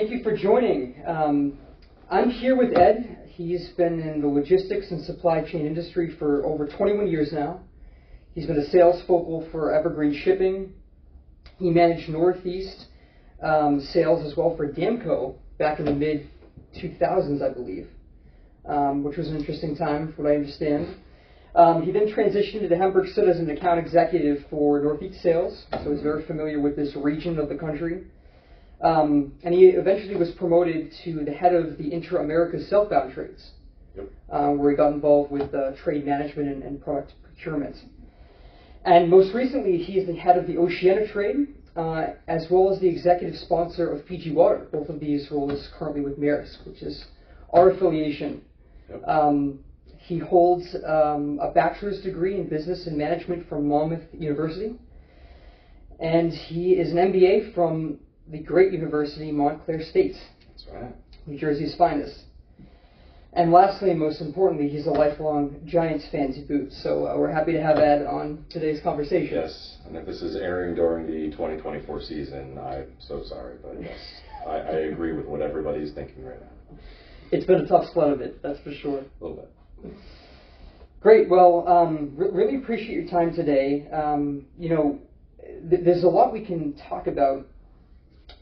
Thank you for joining. I'm here with Ed. He's been in the logistics and supply chain industry for over 21 years now. He's been a sales focal for Evergreen Shipping. He managed Northeast sales as well for Damco back in the mid-2000s, I believe, which was an interesting time from what I understand. He then transitioned to Hamburg Sud as an account executive for Northeast sales, so he's very familiar with this region of the country. And he eventually was promoted to the head of the Inter-America Southbound Trades, where he got involved with trade management and product procurement. And most recently, he is the head of the Oceania Trade, as well as the executive sponsor of Fiji Water. Both of these roles currently with Maersk, which is our affiliation. He holds a bachelor's degree in business and management from Monmouth University, and he is an MBA from the great university, Montclair State. That's right. New Jersey's finest. And lastly, and most importantly, he's a lifelong Giants fan to boot. So we're happy to have Ed on today's conversation. Yes, and if this is airing during the 2024 season, I'm so sorry, but yes, I agree with what everybody's thinking right now. It's been a tough sled of it, that's for sure. A little bit. Great. Well, really appreciate your time today. There's a lot we can talk about.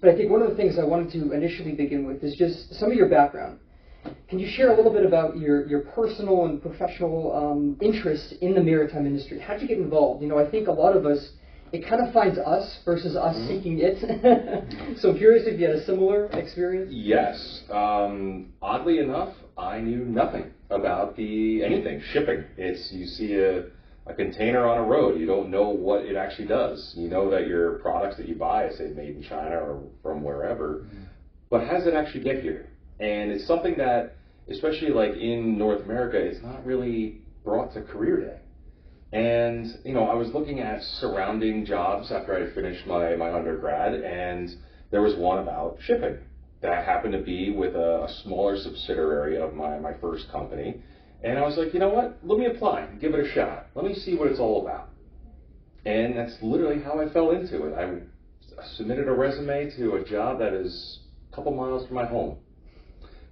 But I think one of the things I wanted to initially begin with is just some of your background. Can you share a little bit about your personal and professional interest in the maritime industry? How did you get involved? I think a lot of us, it kind of finds us versus us seeking it. So I'm curious if you had a similar experience. Yes. Oddly enough, I knew nothing about anything shipping. You see a container on a road, you don't know what it actually does. You know that your products that you buy, say made in China or from wherever, but how does it actually get here? And it's something that, especially like in North America, it's not really brought to career day. And I was looking at surrounding jobs after I finished my undergrad, and there was one about shipping that happened to be with a smaller subsidiary of my first company. And I was like, you know what? Let me apply, give it a shot. Let me see what it's all about. And that's literally how I fell into it. I submitted a resume to a job that is a couple miles from my home,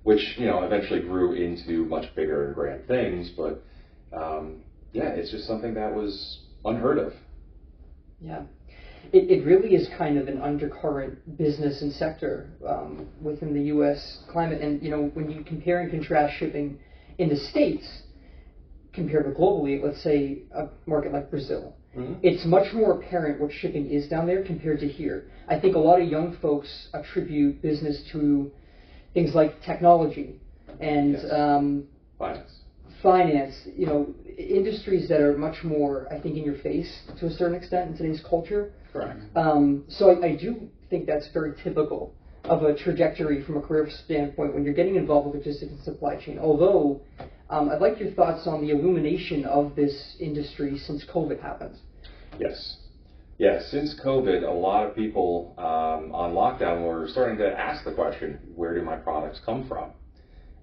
which, eventually grew into much bigger and grand things. But, it's just something that was unheard of. Yeah. It really is kind of an undercurrent business and sector within the U.S. climate. And, when you compare and contrast shipping in the States, compared to globally, let's say a market like Brazil, it's much more apparent what shipping is down there compared to here. I think a lot of young folks attribute business to things like technology and finance, industries that are much more, I think, in your face to a certain extent in today's culture. Correct. So I do think that's very typical of a trajectory from a career standpoint when you're getting involved with logistics and supply chain. Although, I'd like your thoughts on the illumination of this industry since COVID happened. Yes. Yes, since COVID, a lot of people on lockdown were starting to ask the question, where do my products come from?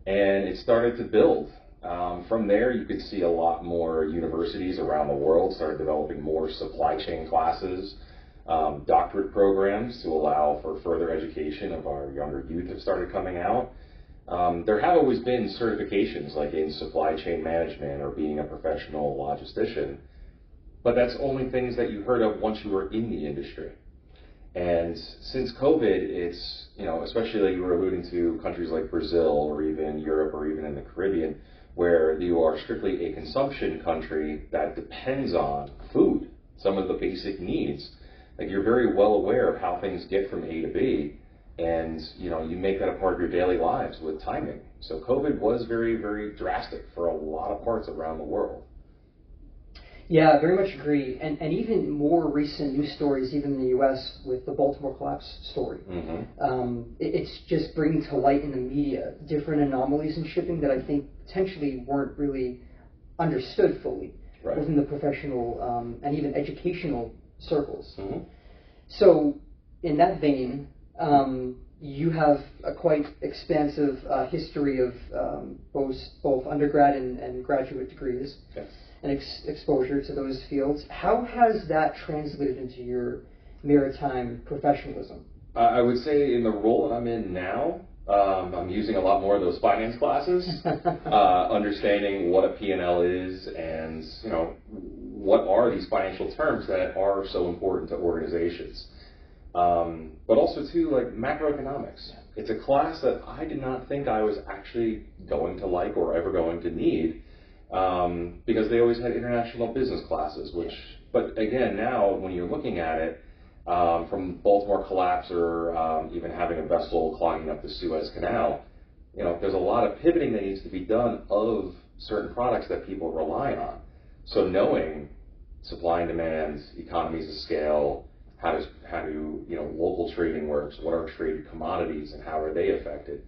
And it started to build. From there, you could see a lot more universities around the world started developing more supply chain classes. Doctorate programs to allow for further education of our younger youth have started coming out. There have always been certifications like in supply chain management or being a professional logistician, but that's only things that you heard of once you were in the industry. And since COVID, it's, especially like you were alluding to countries like Brazil or even Europe or even in the Caribbean, where you are strictly a consumption country that depends on food, some of the basic needs. Like you're very well aware of how things get from A to B, and you make that a part of your daily lives with timing. So COVID was very, very drastic for a lot of parts around the world. Yeah, very much agree. And even more recent news stories, even in the U.S., with the Baltimore collapse story. It's just bringing to light in the media different anomalies in shipping that I think potentially weren't really understood fully within the professional and even educational circles. So in that vein, you have a quite expansive history of both undergrad and graduate degrees. Yes. And exposure to those fields. How has that translated into your maritime professionalism? I would say in the role that I'm in now, I'm using a lot more of those finance classes, understanding what a P&L is and, what are these financial terms that are so important to organizations. But also too, like macroeconomics. It's a class that I did not think I was actually going to like or ever going to need, because they always had international business classes, but again, now when you're looking at it, from Baltimore collapse or even having a vessel clogging up the Suez Canal, there's a lot of pivoting that needs to be done of certain products that people rely on. So knowing supply and demand, economies of scale, how do local trading works, what are traded commodities and how are they affected.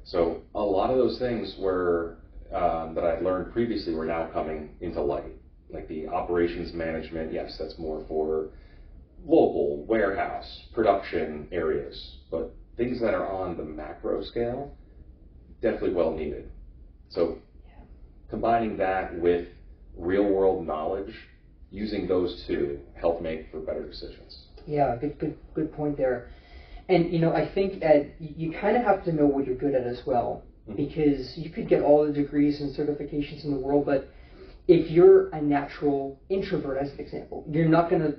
So a lot of those things that I'd learned previously were now coming into light. Like the operations management, yes, that's more for local, warehouse, production areas, but things that are on the macro scale, definitely well needed. So combining that with real world knowledge, using those two help make for better decisions. Yeah, good point there. And I think, Ed, you kind of have to know what you're good at as well, because you could get all the degrees and certifications in the world, but if you're a natural introvert, as an example, you're not going to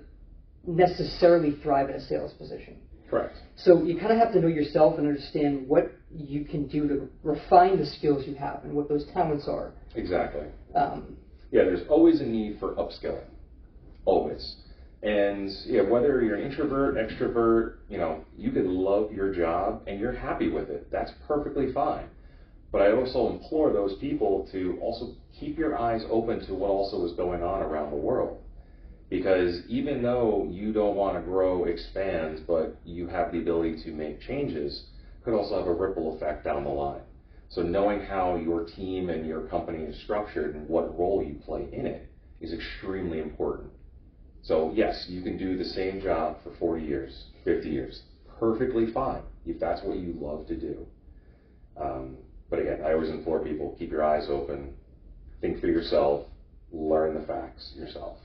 necessarily thrive in a sales position. Correct. So you kind of have to know yourself and understand what you can do to refine the skills you have and what those talents are. Exactly. There's always a need for upskilling. Always. And whether you're an introvert, extrovert, you could love your job and you're happy with it. That's perfectly fine. But I also implore those people to also keep your eyes open to what also is going on around the world. Because even though you don't want to grow, expand, but you have the ability to make changes, could also have a ripple effect down the line. So knowing how your team and your company is structured and what role you play in it is extremely important. So yes, you can do the same job for 40 years, 50 years, perfectly fine, if that's what you love to do. But again, I always implore people, keep your eyes open, think for yourself, learn the facts yourself.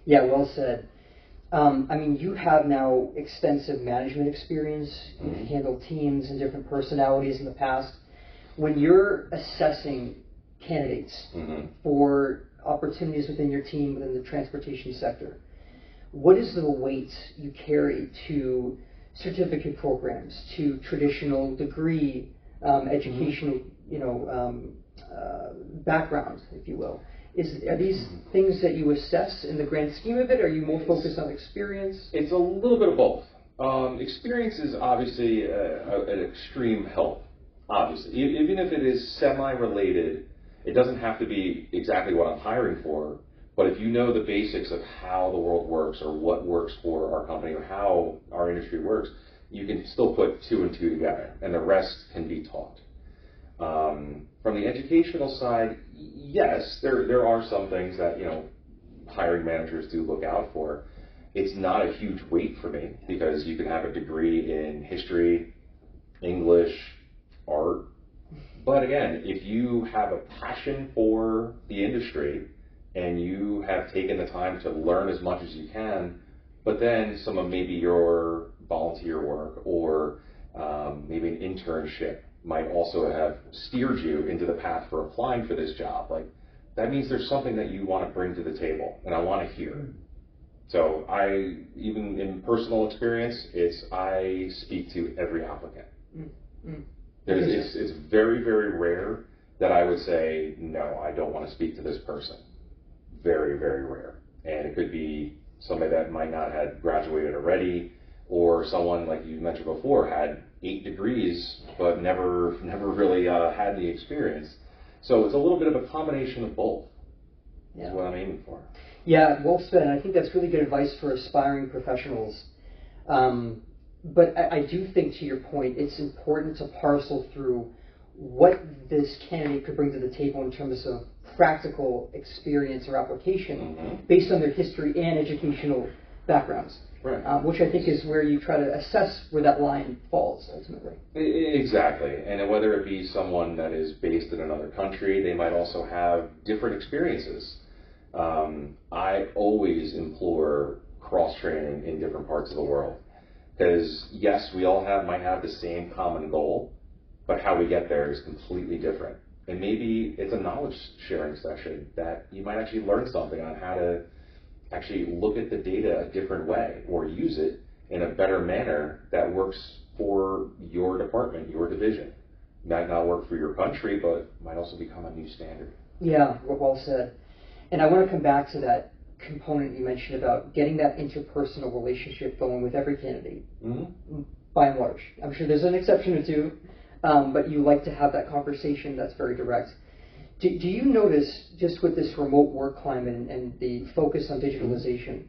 Yeah, well said. You have now extensive management experience. You've handled teams and different personalities in the past. When you're assessing candidates for opportunities within your team, within the transportation sector, what is the weight you carry to certificate programs, to traditional degree, educational, background, if you will? Are these things that you assess in the grand scheme of it, or are you more focused on experience? It's a little bit of both. Experience is obviously an extreme help, obviously. Even if it is semi-related, it doesn't have to be exactly what I'm hiring for, but if you know the basics of how the world works or what works for our company or how our industry works, you can still put two and two together, and the rest can be taught. From the educational side, yes, there are some things that, hiring managers do look out for. It's not a huge weight for me because you can have a degree in history, English, art. But again, if you have a passion for the industry and you have taken the time to learn as much as you can, but then some of maybe your volunteer work or maybe an internship might also have steered you into the path for applying for this job. Like, that means there's something that you want to bring to the table, and I want to hear. So even in personal experience, I speak to every applicant. It's very, very rare that I would say, no, I don't want to speak to this person. Very, very rare. And it could be somebody that might not have graduated already, or someone, like you mentioned before, had 8 degrees, but never really had the experience. So it's a little bit of a combination of both, is what I'm aiming for. Yeah, well said. I think that's really good advice for aspiring professionals. But I do think, to your point, it's important to parcel through what this candidate could bring to the table in terms of practical experience or application based on their history and educational backgrounds. Right. Which I think is where you try to assess where that line falls, ultimately. Exactly. And whether it be someone that is based in another country, they might also have different experiences. I always implore cross-training in different parts of the world. Because yes, we all might have the same common goal, but how we get there is completely different. And maybe it's a knowledge sharing session that you might actually learn something on how to actually look at the data a different way or use it in a better manner that works for your department, your division. Might not work for your country, but might also become a new standard. Yeah, well said. And I want to come back to that component you mentioned about getting that interpersonal relationship going with every candidate, by and large. I'm sure there's an exception or two, but you like to have that conversation that's very direct. Do you notice, just with this remote work climate and the focus on digitalization,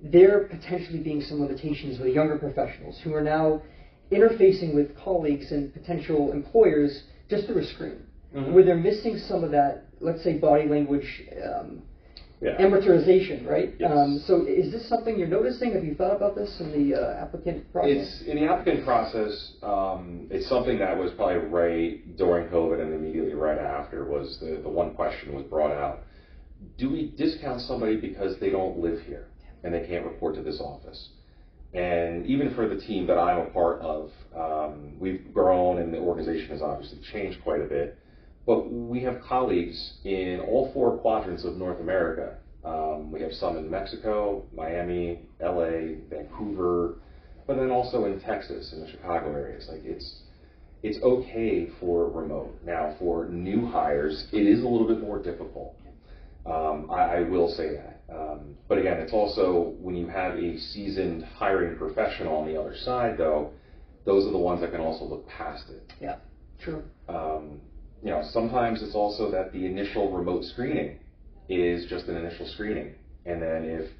there potentially being some limitations with younger professionals who are now interfacing with colleagues and potential employers just through a screen, where they're missing some of that, let's say, body language amortization, right? Yes. So is this something you're noticing? Have you thought about this in the applicant process? In the applicant process, it's something that was probably right during COVID and immediately right after was the one question was brought out. Do we discount somebody because they don't live here and they can't report to this office? And even for the team that I'm a part of, we've grown and the organization has obviously changed quite a bit. But we have colleagues in all 4 quadrants of North America. We have some in Mexico, Miami, LA, Vancouver, but then also in Texas and the Chicago areas. Like it's okay for remote. Now for new hires, it is a little bit more difficult. I will say that. But again, it's also when you have a seasoned hiring professional on the other side, though, those are the ones that can also look past it. Yeah, true. Sometimes it's also that the initial remote screening is just an initial screening. And then if,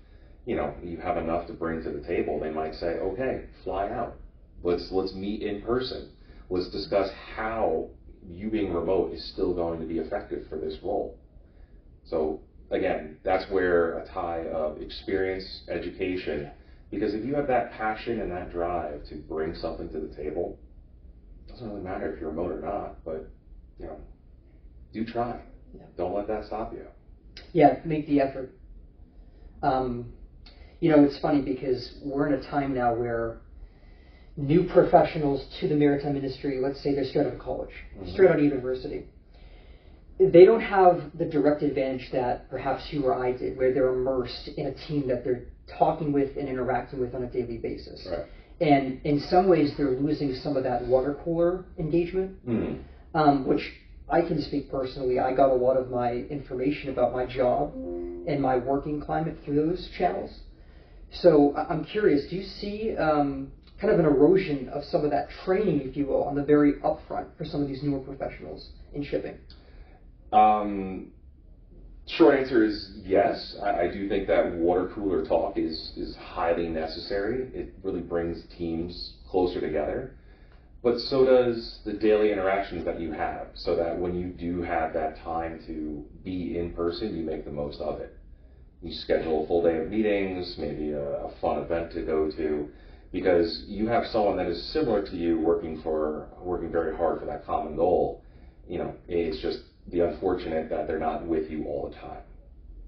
you have enough to bring to the table, they might say, okay, fly out. Let's meet in person. Let's discuss how you being remote is still going to be effective for this role. So again, that's where a tie of experience, education, because if you have that passion and that drive to bring something to the table, it doesn't really matter if you're remote or not, but do try. Yeah. Don't let that stop you. Yeah, make the effort. It's funny because we're in a time now where new professionals to the maritime industry, let's say they're straight out of college, straight out of university, they don't have the direct advantage that perhaps you or I did, where they're immersed in a team that they're talking with and interacting with on a daily basis. Right. And in some ways, they're losing some of that water cooler engagement, which I can speak personally. I got a lot of my information about my job and my working climate through those channels. So I'm curious, do you see kind of an erosion of some of that training, if you will, on the very upfront for some of these newer professionals in shipping? Short answer is yes. I do think that water cooler talk is highly necessary. It really brings teams closer together. But so does the daily interactions that you have, so that when you do have that time to be in person, you make the most of it. You schedule a full day of meetings, maybe a fun event to go to, because you have someone that is similar to you working very hard for that common goal. It's just the unfortunate that they're not with you all the time.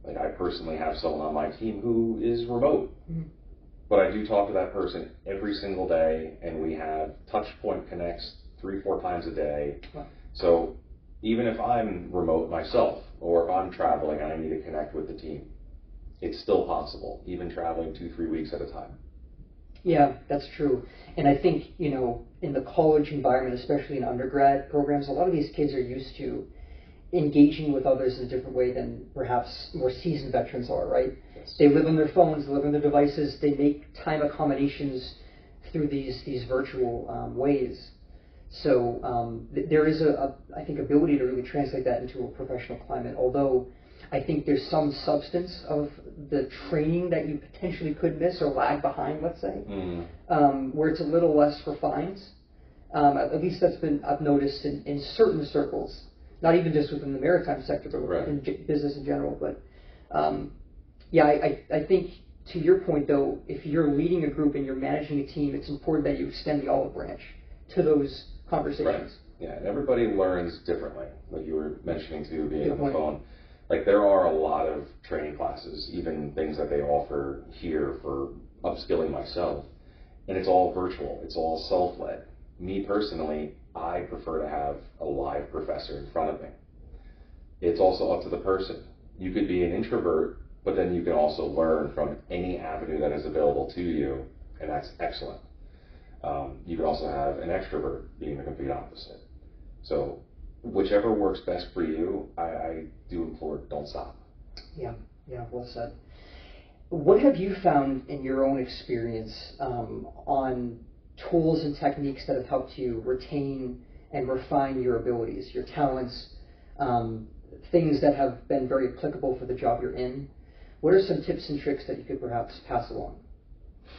Like I personally have someone on my team who is remote. But I do talk to that person every single day, and we have touch point connects 3-4 times a day. Wow. So even if I'm remote myself, or if I'm traveling and I need to connect with the team, it's still possible, even traveling 2-3 weeks at a time. Yeah, that's true. And I think, in the college environment, especially in undergrad programs, a lot of these kids are used to engaging with others in a different way than perhaps more seasoned veterans are, right? Yes. They live on their phones, they live on their devices, they make time accommodations through these virtual ways. So there is I think, ability to really translate that into a professional climate, although I think there's some substance of the training that you potentially could miss or lag behind, let's say, where it's a little less refined. At least I've noticed in certain circles. Not even just within the maritime sector, but in business in general. But I think to your point, though, if you're leading a group and you're managing a team, it's important that you extend the olive branch to those conversations. Right. Yeah, and everybody learns differently. Like you were mentioning too, being on the phone. Like there are a lot of training classes, even things that they offer here for upskilling myself. and it's all virtual, it's all self-led. Me personally, I prefer to have a live professor in front of me. It's also up to the person. You could be an introvert, but then you can also learn from any avenue that is available to you, and that's excellent. You could also have an extrovert being the complete opposite. So whichever works best for you, I do implore, don't stop. Yeah, well said. What have you found in your own experience on tools and techniques that have helped you retain and refine your abilities, your talents, things that have been very applicable for the job you're in? What are some tips and tricks that you could perhaps pass along?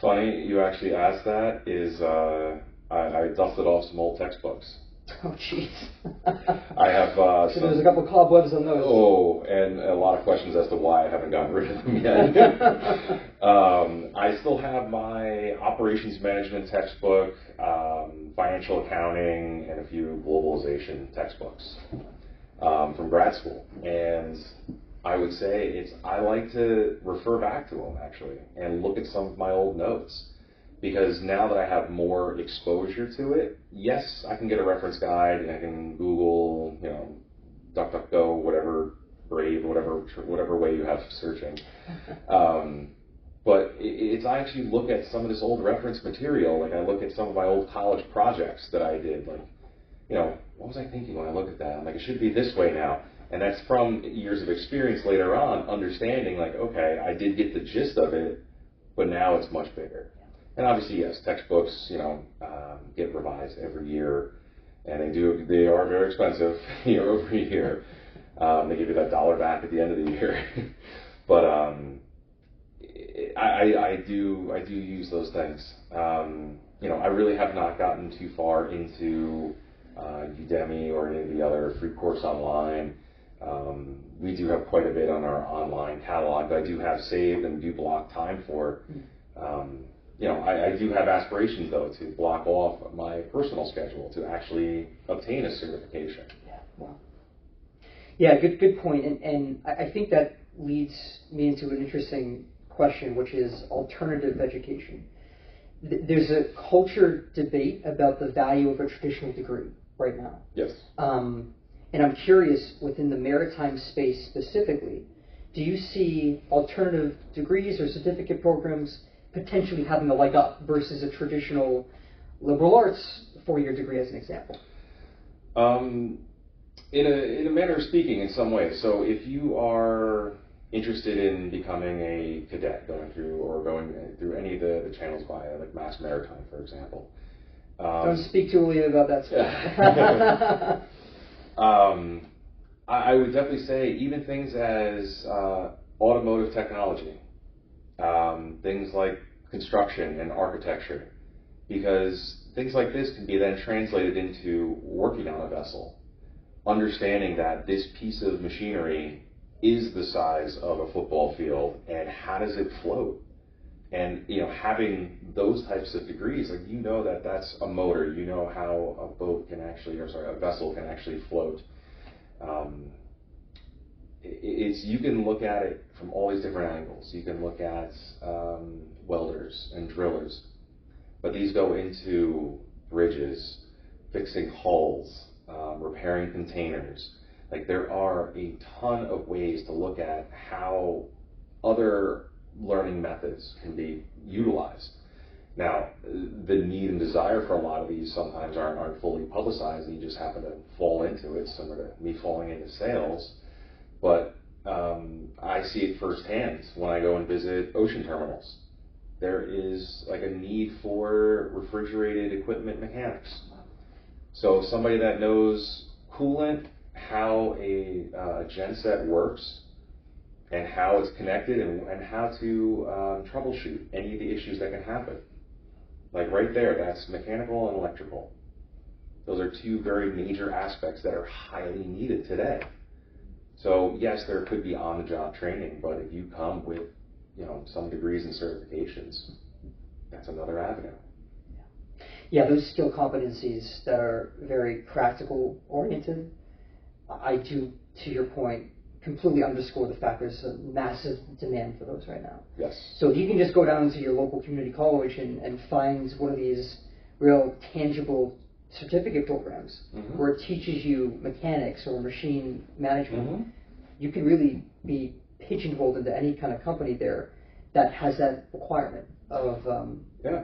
Funny you actually asked that. I dusted off some old textbooks. Oh, jeez. I have so there's a couple of cobwebs on those. Oh, and a lot of questions as to why I haven't gotten rid of them yet. I still have my operations management textbook, financial accounting, and a few globalization textbooks from grad school. And I would say I like to refer back to them actually and look at some of my old notes. Because now that I have more exposure to it, yes, I can get a reference guide and I can Google, DuckDuckGo, whatever, Brave, whatever way you have searching. But it's I actually look at some of this old reference material. Like I look at some of my old college projects that I did. Like, what was I thinking when I look at that? I'm like, it should be this way now. And that's from years of experience later on, understanding like, okay, I did get the gist of it, but now it's much bigger. And obviously, yes, textbooks, get revised every year, and they are very expensive year over year. They give you that $1 back at the end of the year. But I do use those things. I really have not gotten too far into Udemy or any of the other free course online. We do have quite a bit on our online catalog that I do have saved and do block time for. I do have aspirations, though, to block off my personal schedule to actually obtain a certification. Yeah, wow. Yeah, good point. And I think that leads me into an interesting question, which is alternative education. There's a culture debate about the value of a traditional degree right now. Yes. And I'm curious, within the maritime space specifically, do you see alternative degrees or certificate programs potentially having a leg up versus a traditional liberal arts 4-year degree, as an example? In a manner of speaking, in some ways. So if you are interested in becoming a cadet, going through any of the channels via like Mass Maritime, for example. Don't speak too early about that stuff. I would definitely say even things as automotive technology. Things like construction and architecture, because things like this can be then translated into working on a vessel, understanding that this piece of machinery is the size of a football field and how does it float, and having those types of degrees, like that's a motor, how a vessel can actually float. You can look at it from all these different angles. You can look at welders and drillers, but these go into bridges, fixing hulls, repairing containers. Like there are a ton of ways to look at how other learning methods can be utilized. Now, the need and desire for a lot of these sometimes aren't fully publicized, and you just happen to fall into it, similar to me falling into sales. But I see it firsthand when I go and visit ocean terminals. There is like a need for refrigerated equipment mechanics. So somebody that knows coolant, how a genset works, and how it's connected, and how to troubleshoot any of the issues that can happen. Like right there, that's mechanical and electrical. Those are two very major aspects that are highly needed today. So yes, there could be on-the-job training, but if you come with, some degrees and certifications, that's another avenue. Yeah, those skill competencies that are very practical oriented, I do, to your point, completely underscore the fact there's a massive demand for those right now. Yes. So if you can just go down to your local community college and find one of these real tangible certificate programs where it teaches you mechanics or machine management, you can really be pigeonholed into any kind of company there that has that requirement of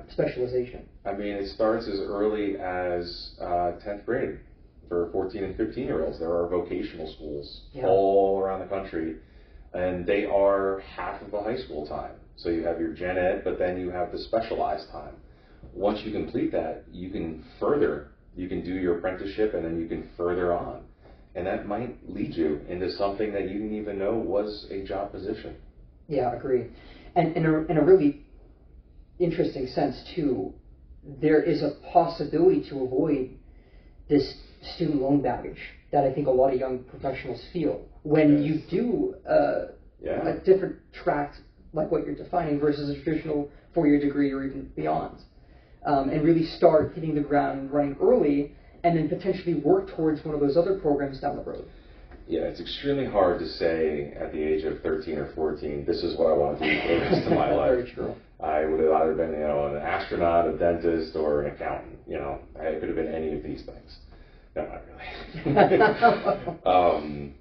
specialization. I mean, it starts as early as 10th grade. For 14 and 15-year-olds, there are vocational schools all around the country, and they are half of the high school time. So you have your gen ed, but then you have the specialized time. Once you complete that, you can do your apprenticeship, and then you can further on. And that might lead you into something that you didn't even know was a job position. Yeah, I agree. And in a really interesting sense, too, there is a possibility to avoid this student loan baggage that I think a lot of young professionals feel when you do a different track like what you're defining versus a traditional 4-year degree or even beyond, and really start hitting the ground running early and then potentially work towards one of those other programs down the road. Yeah, it's extremely hard to say at the age of 13 or 14, this is what I want to do for the rest of my life. Very true. I would have either been, an astronaut, a dentist, or an accountant. I could have been any of these things. No, not really.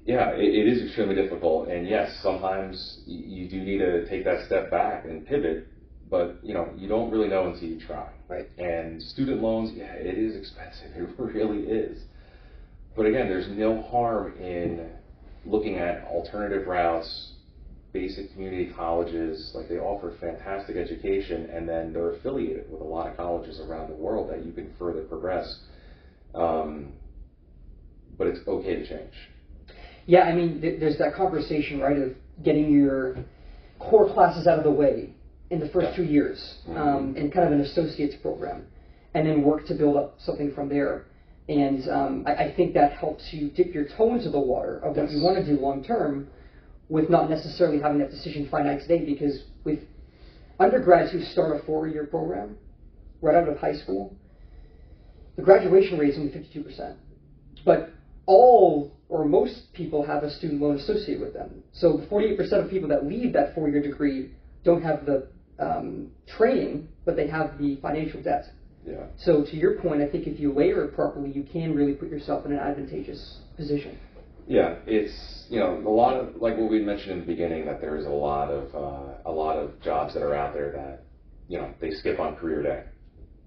It is extremely difficult, and yes, sometimes you do need to take that step back and pivot, but you don't really know until you try. Right. And student loans, it is expensive. It really is. But again, there's no harm in looking at alternative routes, basic community colleges. Like, they offer fantastic education, and then they're affiliated with a lot of colleges around the world that you can further progress. But it's okay to change. Yeah, I mean, there's that conversation, right, of getting your core classes out of the way in the first 2 years, in kind of an associate's program, and then work to build up something from there. And I think that helps you dip your toe into the water of what you want to do long term, with not necessarily having that decision finite today. Because with undergrads who start a 4-year program right out of high school, the graduation rate is only 52%. But all or most people have a student loan associated with them. So the 48% of people that leave that 4-year degree don't have the training, but they have the financial debt. Yeah. So to your point, I think if you layer it properly, you can really put yourself in an advantageous position. Yeah, it's a lot of, like what we mentioned in the beginning, that there's a lot of jobs that are out there that they skip on career day.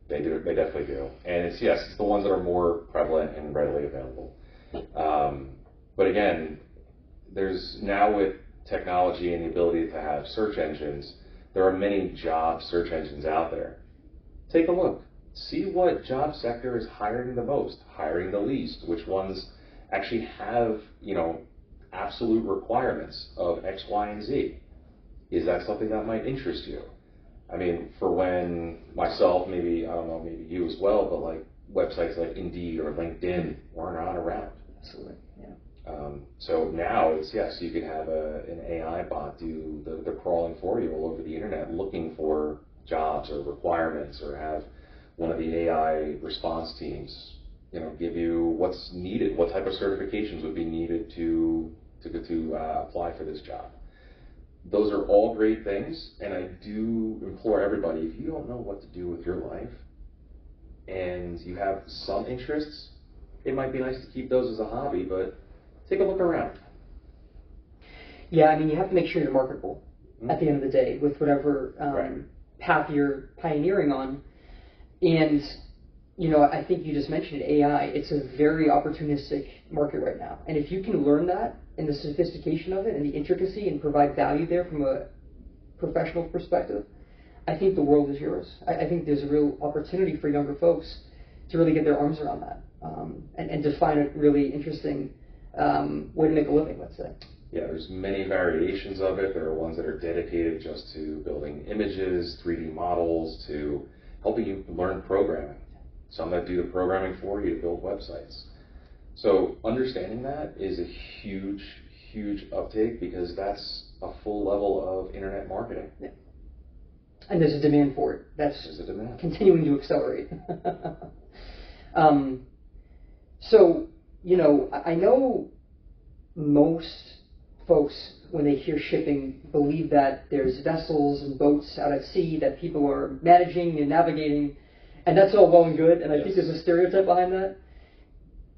They definitely do, and it's the ones that are more prevalent and readily available. But again, there's now, with technology and the ability to have search engines, there are many job search engines out there. Take a look. See what job sector is hiring the most, hiring the least, which ones actually have, absolute requirements of X, Y, and Z. Is that something that might interest you? I mean, for when myself, maybe you as well, but like websites like Indeed or LinkedIn weren't around. Absolutely, yeah. So now it's, you can have an AI bot do the crawling for you all over the internet, looking for jobs or requirements, or have one of the AI response teams, give you what's needed, what type of certifications would be needed to apply for this job. Those are all great things, and I do implore everybody, if you don't know what to do with your life and you have some interests, it might be nice to keep those as a hobby, but take a look around. Yeah, I mean, you have to make sure you're marketable at the end of the day with whatever path you're pioneering on. And, I think you just mentioned AI. It's a very opportunistic market right now. And if you can learn that and the sophistication of it and the intricacy and provide value there from a professional perspective, I think the world is yours. I think there's a real opportunity for younger folks to really get their arms around that and to find a really interesting way to make a living, let's say. Yeah, there's many variations of it. There are ones that are dedicated just to building images, 3D models, to helping you learn programming. Some that do the programming for you to build websites. So understanding that is a huge, huge uptake, because that's a full level of internet marketing. Yeah. And there's a demand for it. There's a demand. Continuing to accelerate. So, I know most folks, when they hear shipping, believe that there's vessels and boats out at sea that people are managing and navigating, and that's all well and good, and I think there's a stereotype behind that.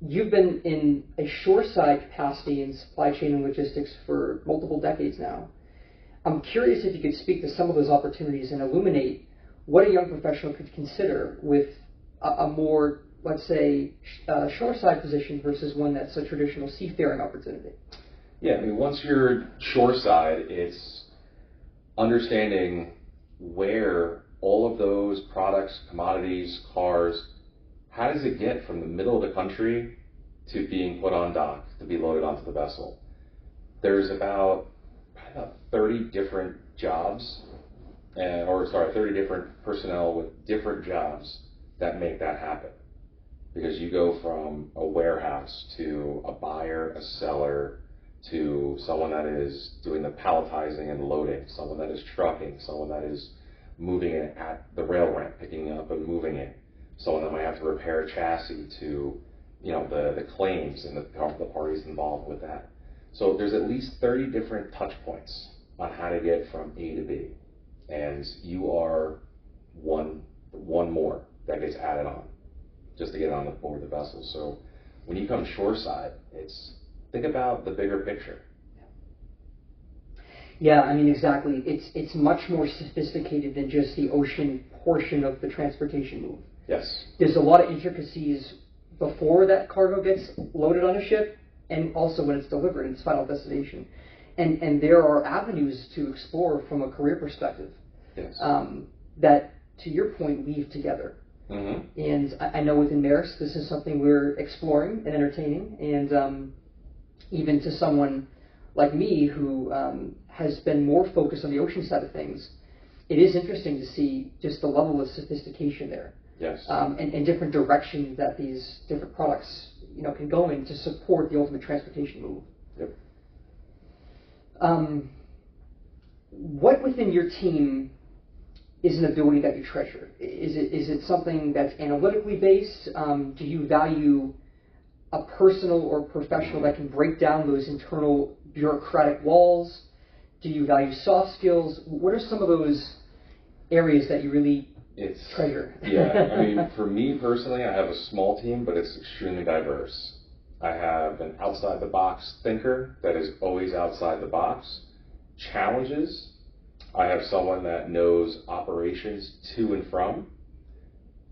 You've been in a shoreside capacity in supply chain and logistics for multiple decades now. I'm curious if you could speak to some of those opportunities and illuminate what a young professional could consider with a more, let's say, shoreside position versus one that's a traditional seafaring opportunity. Yeah, I mean, once you're shoreside, it's understanding where all of those products, commodities, cars, how does it get from the middle of the country to being put on dock, to be loaded onto the vessel? There's about 30 different jobs, 30 different personnel with different jobs that make that happen. Because you go from a warehouse to a buyer, a seller, to someone that is doing the palletizing and loading, someone that is trucking, someone that is moving it at the rail ramp, picking it up and moving it, someone that might have to repair a chassis, to the claims and the parties involved with that. So there's at least 30 different touch points on how to get from A to B, and you are one more that gets added on just to get on board the vessel. So when you come shoreside, think about the bigger picture. Yeah, I mean, exactly. It's much more sophisticated than just the ocean portion of the transportation move. Yes. There's a lot of intricacies before that cargo gets loaded on a ship, and also when it's delivered in its final destination. And there are avenues to explore from a career perspective. Yes. That, to your point, weave together. Mm-hmm. And I know within Maersk, this is something we're exploring and entertaining. And even to someone like me who has been more focused on the ocean side of things, it is interesting to see just the level of sophistication there. Yes. And different directions that these different products can go in to support the ultimate transportation move. Yep. What within your team is an ability that you treasure? Is it something that's analytically based? Do you value a personal or professional that can break down those internal bureaucratic walls? Do you value soft skills? What are some of those areas that you really treasure? Yeah, I mean, for me personally, I have a small team, but it's extremely diverse. I have an outside-the-box thinker that is always outside the box. Challenges, I have someone that knows operations to and from.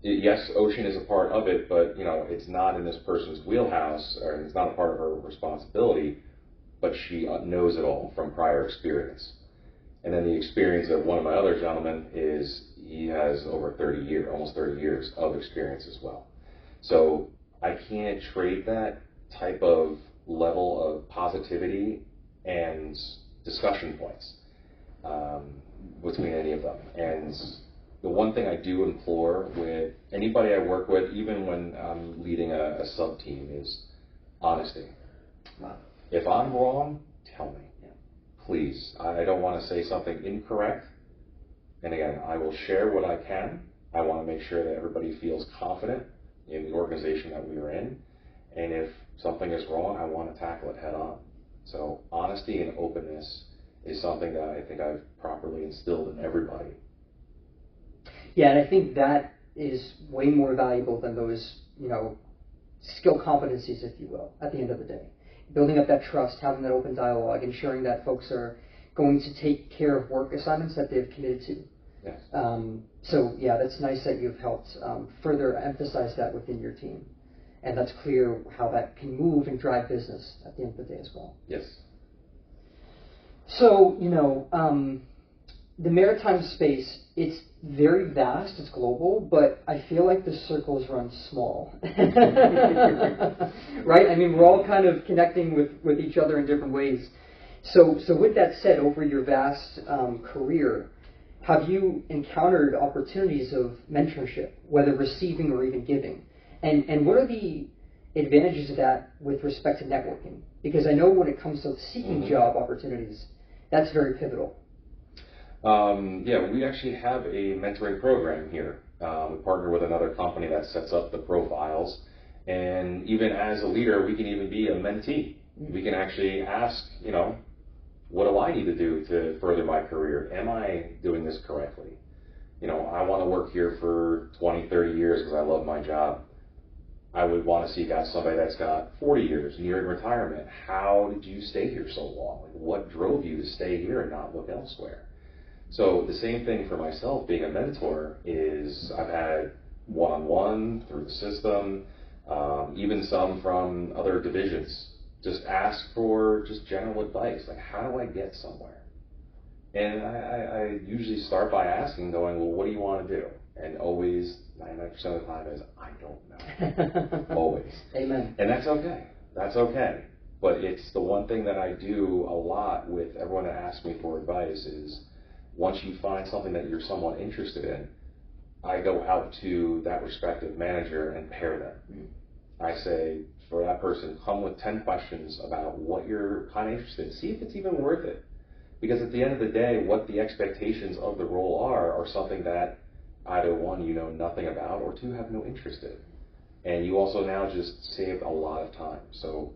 Yes, ocean is a part of it, but it's not in this person's wheelhouse, or it's not a part of her responsibility, but she knows it all from prior experience. And then the experience of one of my other gentlemen is he has over almost 30 years of experience as well. So I can't trade that type of level of positivity and discussion points between any of them. And the one thing I do implore with anybody I work with, even when I'm leading a sub-team, is honesty. Wow. If I'm wrong, tell me. Yeah. Please. I don't want to say something incorrect. And again, I will share what I can. I want to make sure that everybody feels confident in the organization that we are in. And if something is wrong, I want to tackle it head on. So honesty and openness is something that I think I've properly instilled in everybody. Yeah, and I think that is way more valuable than those, skill competencies, if you will, at the end of the day. Building up that trust, having that open dialogue, ensuring that folks are going to take care of work assignments that they've committed to. Yes. So, yeah, that's nice that you've helped further emphasize that within your team. And that's clear how that can move and drive business at the end of the day as well. Yes. So, the maritime space, it's very vast, it's global, but I feel like the circles run small. Right? I mean, we're all kind of connecting with each other in different ways. So with that said, over your vast career, have you encountered opportunities of mentorship, whether receiving or even giving? And what are the advantages of that with respect to networking? Because I know when it comes to seeking job opportunities, that's very pivotal. Yeah, we actually have a mentoring program here. We partner with another company that sets up the profiles. And even as a leader, we can even be a mentee. We can actually ask, what do I need to do to further my career? Am I doing this correctly? I want to work here for 20, 30 years because I love my job. I would want to seek out somebody that's got 40 years, nearing retirement. How did you stay here so long? Like, what drove you to stay here and not look elsewhere? So the same thing for myself, being a mentor, is I've had one-on-one through the system, even some from other divisions. Just ask for just general advice, like, how do I get somewhere? And I usually start by asking, going, well, what do you want to do? And always, 99% of the time is, I don't know. Always. Amen. And that's okay. That's okay. But it's the one thing that I do a lot with everyone that asks me for advice is, once you find something that you're somewhat interested in, I go out to that respective manager and pair them. I say, for that person, come with 10 questions about what you're kind of interested in. See if it's even worth it. Because at the end of the day, what the expectations of the role are something that either one, you know nothing about, or two, have no interest in. And you also now just saved a lot of time. So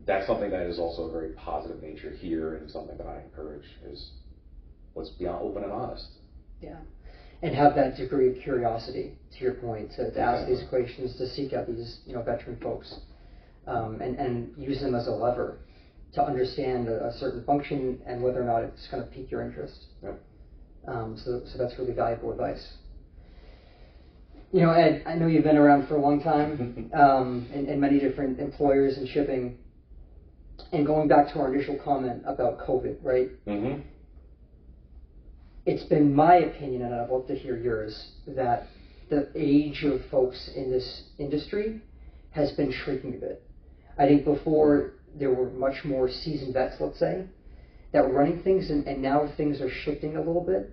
that's something that is also a very positive nature here, and something that I encourage is, let's be open and honest. Yeah. And have that degree of curiosity, to your point, to ask these questions, to seek out these veteran folks, and use them as a lever to understand a certain function and whether or not it's going to pique your interest. Yep. So that's really valuable advice. Ed, I know you've been around for a long time, in many different employers and shipping. And going back to our initial comment about COVID, right? Mm-hmm. It's been my opinion, and I'd love to hear yours, that the age of folks in this industry has been shrinking a bit. I think before there were much more seasoned vets, let's say, that were running things, and now things are shifting a little bit.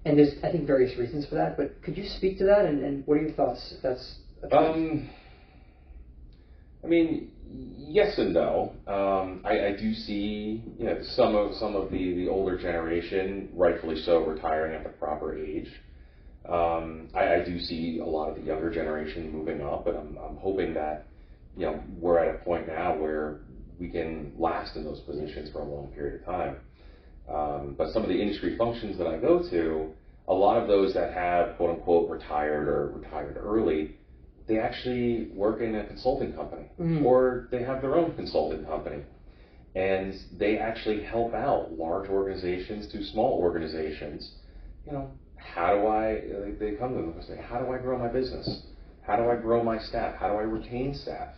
And there's, I think, various reasons for that, but could you speak to that, and what are your thoughts if that's a trend? I mean, yes and no. I do see, some of the older generation, rightfully so, retiring at the proper age. I do see a lot of the younger generation moving up, and I'm hoping that, we're at a point now where we can last in those positions for a long period of time. But some of the industry functions that I go to, a lot of those that have, quote unquote, retired or retired early, they actually work in a consulting company, or they have their own consulting company, and they actually help out large organizations to small organizations. How do they come to them and say, how do I grow my business? How do I grow my staff? How do I retain staff?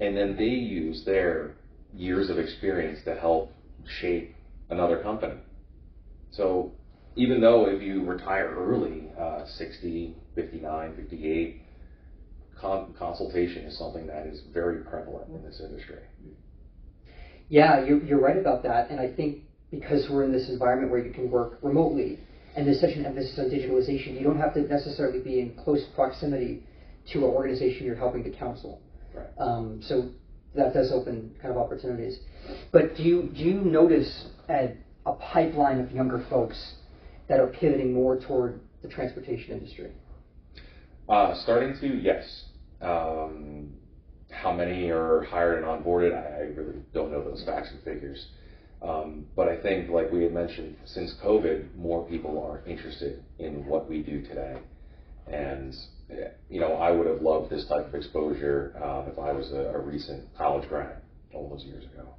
And then they use their years of experience to help shape another company. So even though if you retire early, 60, 59, 58, consultation is something that is very prevalent in this industry. Yeah, you're right about that, and I think because we're in this environment where you can work remotely, and there's such an emphasis on digitalization, you don't have to necessarily be in close proximity to an organization you're helping to counsel. Right. So that does open kind of opportunities. But do you notice a pipeline of younger folks that are pivoting more toward the transportation industry? Starting to, yes. How many are hired and onboarded, I really don't know those facts and figures. But I think, like we had mentioned, since COVID, more people are interested in what we do today. And, I would have loved this type of exposure if I was a recent college grad all those years ago.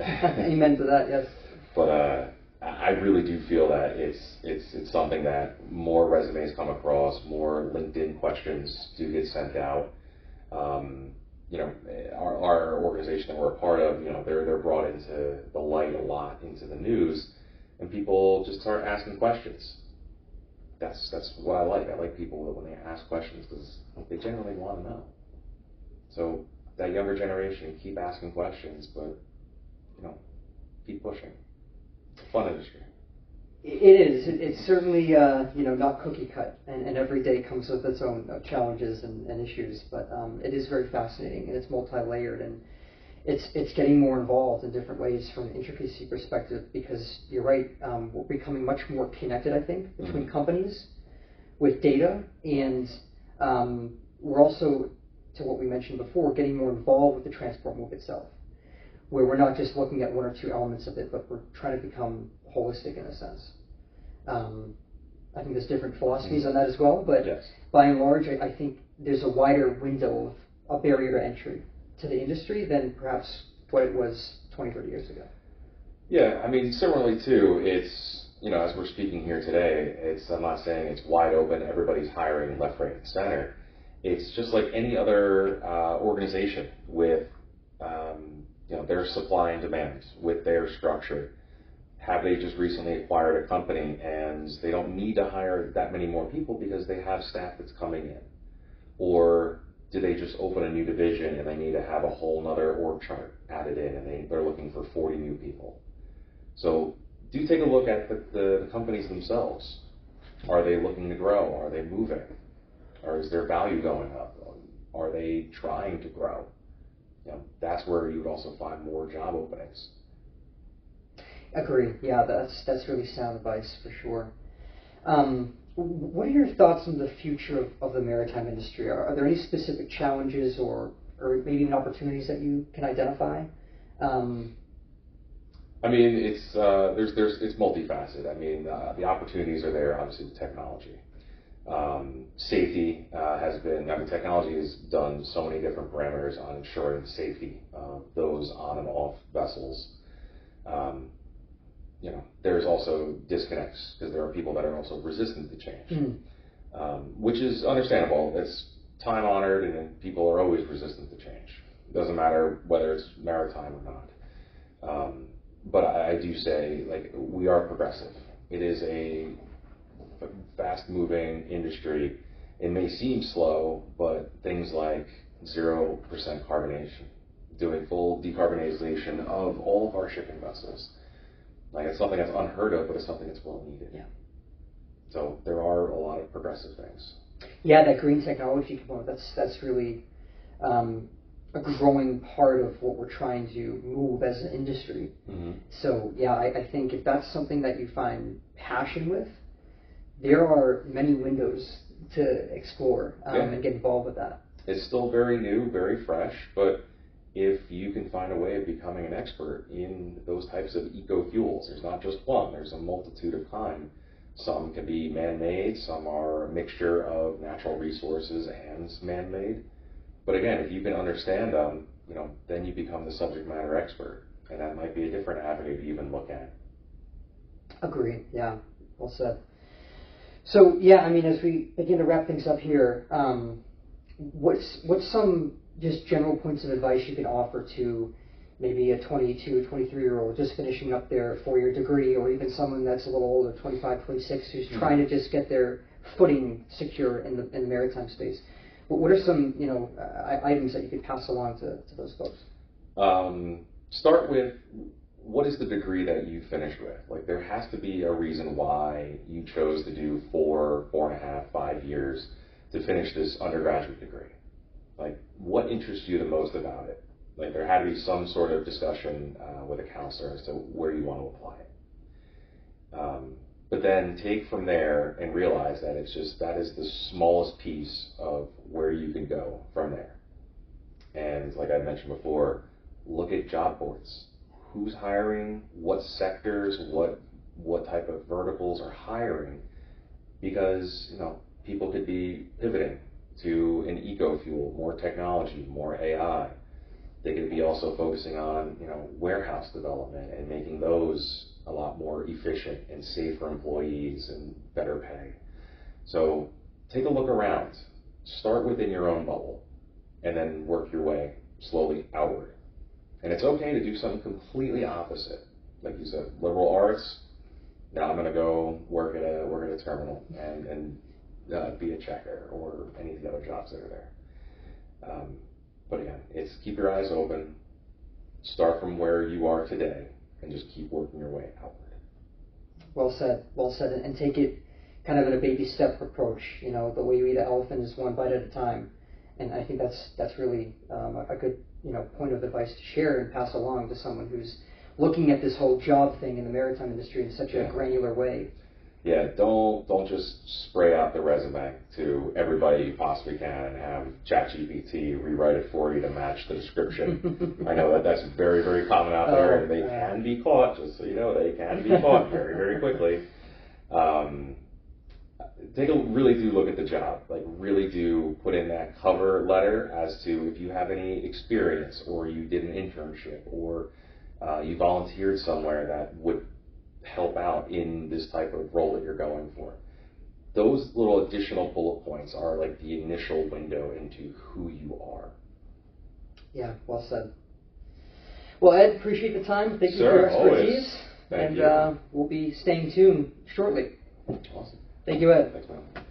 Amen to that, yes. But I really do feel that it's something that more resumes come across, more LinkedIn questions do get sent out. Our organization that we're a part of, they're brought into the light a lot, into the news, and people just start asking questions. That's what I like. I like people when they ask questions because they genuinely want to know. So that younger generation, keep asking questions, but keep pushing. It's a fun industry. It is. It's certainly not cookie cut, and every day comes with its own challenges and issues. But it is very fascinating, and it's multi-layered, and it's getting more involved in different ways from an intricacy perspective. Because you're right, we're becoming much more connected, I think, between companies with data, and we're also to what we mentioned before, getting more involved with the transport move itself, where we're not just looking at one or two elements of it, but we're trying to become holistic in a sense. I think there's different philosophies on that as well, but yes. by and large, I think there's a wider window of a barrier to entry to the industry than perhaps what it was 20, 30 years ago. Yeah, I mean, similarly too, it's, you know, as we're speaking here today, I'm not saying it's wide open, everybody's hiring left, right, and center. It's just like any other organization with, you know, their supply and demand, with their structure. Have they just recently acquired a company and they don't need to hire that many more people because they have staff that's coming in? Or do they just open a new division and they need to have a whole nother org chart added in and they're looking for 40 new people? So do take a look at the companies themselves. Are they looking to grow? Are they moving? Or is their value going up? Are they trying to grow? You know, that's where you would also find more job openings. Agree. Yeah, that's really sound advice for sure. What are your thoughts on the future of the maritime industry? Are there any specific challenges or maybe even opportunities that you can identify? I mean, it's multifaceted. I mean, the opportunities are there, obviously, with technology. Safety has been, I mean, technology has done so many different parameters on ensuring safety of those on and off vessels. You know, there's also disconnects because there are people that are also resistant to change, which is understandable. It's time honored, and people are always resistant to change. It doesn't matter whether it's maritime or not. But I do say, like, we are progressive. It is a fast-moving industry. It may seem slow, but things like 0% carbonation, doing full decarbonization of all of our shipping vessels. Like, it's something that's unheard of, but it's something that's well needed. Yeah. So there are a lot of progressive things. Yeah, that green technology component, that's really a growing part of what we're trying to move as an industry. So yeah, I think if that's something that you find passion with, there are many windows to explore and get involved with that. It's still very new, very fresh, but if you can find a way of becoming an expert in those types of eco-fuels, there's not just one, there's a multitude of kind. Some can be man-made, some are a mixture of natural resources and man-made. But again, if you can understand them, you know, then you become the subject matter expert, and that might be a different avenue to even look at. Agree. Yeah. Well said. So yeah, I mean, as we begin to wrap things up here, what's some just general points of advice you can offer to maybe a 22, 23-year-old just finishing up their 4-year degree, or even someone that's a little older, 25, 26, who's trying to just get their footing secure in the maritime space? What are some, you know, items that you could pass along to those folks? Start with, what is the degree that you finished with? Like, there has to be a reason why you chose to do 4.5, 5 years to finish this undergraduate degree. Like, what interests you the most about it? Like, there had to be some sort of discussion with a counselor as to where you want to apply it. But then take from there and realize that that is the smallest piece of where you can go from there. And like I mentioned before, look at job boards. Who's hiring? What sectors? What type of verticals are hiring? Because, you know, people could be pivoting to an eco-fuel, more technology, more AI. They could be also focusing on, you know, warehouse development and making those a lot more efficient and safe for employees and better pay. So take a look around. Start within your own bubble and then work your way slowly outward. And it's okay to do something completely opposite. Like you said, liberal arts, now I'm going to go work at a terminal and be a checker or any of the other jobs that are there. But again, it's keep your eyes open, start from where you are today, and just keep working your way outward. Well said, and take it kind of in a baby step approach. You know, the way you eat an elephant is one bite at a time, and I think that's really a good, you know, point of advice to share and pass along to someone who's looking at this whole job thing in the maritime industry in such a granular way. Yeah, don't just spray out the resume to everybody you possibly can and have ChatGPT rewrite it for you to match the description. I know that that's very, very common out there, and they can be caught, just so you know, they can be caught very, very quickly. Really do look at the job. Like, really do put in that cover letter as to if you have any experience, or you did an internship, or you volunteered somewhere that would help out in this type of role that you're going for. Those little additional bullet points are like the initial window into who you are. Yeah, well said. Well, Ed, appreciate the time. Thank you for your expertise. Always. Thank you. We'll be staying tuned shortly. Awesome. Thank you, Ed. Thanks, man.